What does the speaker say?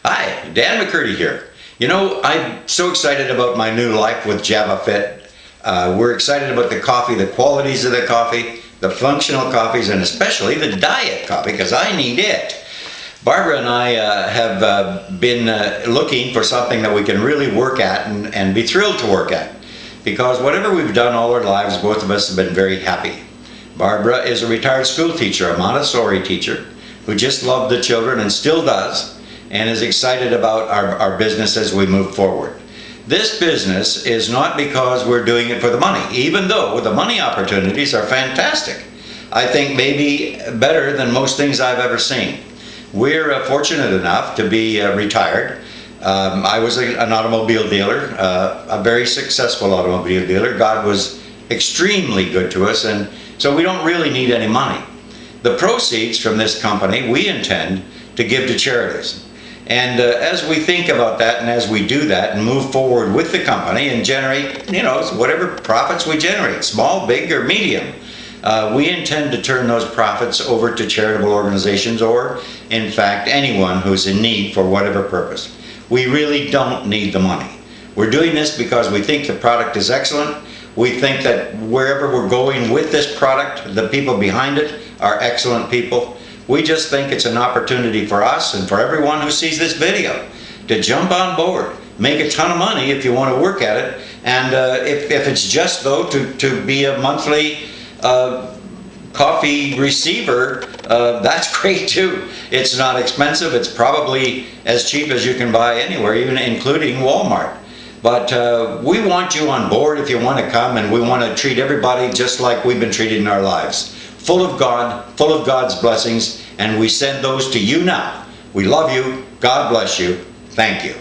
Hi, Dan McCurdy here. You know, I'm so excited about my new life with JavaFit. We're excited about the coffee, the qualities of the coffee, the functional coffees, and especially the diet coffee, because I need it. Barbara and I have been looking for something that we can really work at and be thrilled to work at. Because whatever we've done all our lives, both of us have been very happy. Barbara is a retired school teacher, a Montessori teacher, who just loved the children and still does, and is excited about our business as we move forward. This business is not because we're doing it for the money, even though the money opportunities are fantastic. I think maybe better than most things I've ever seen. We're fortunate enough to be retired. I was an automobile dealer, a very successful automobile dealer. God was extremely good to us, and so we don't really need any money. The proceeds from this company we intend to give to charities. And as we think about that and as we do that and move forward with the company and generate, whatever profits we generate, small, big, or medium, we intend to turn those profits over to charitable organizations or, in fact, anyone who's in need for whatever purpose. We really don't need the money. We're doing this because we think the product is excellent. We think that wherever we're going with this product, the people behind it are excellent people. We just think it's an opportunity for us and for everyone who sees this video to jump on board, make a ton of money if you want to work at it, and if it's just, though, to be a monthly coffee receiver, that's great too. It's not expensive. It's probably as cheap as you can buy anywhere, even including Walmart. But we want you on board if you want to come, and we want to treat everybody just like we've been treated in our lives. Full of God, full of God's blessings, and we send those to you now. We love you. God bless you. Thank you.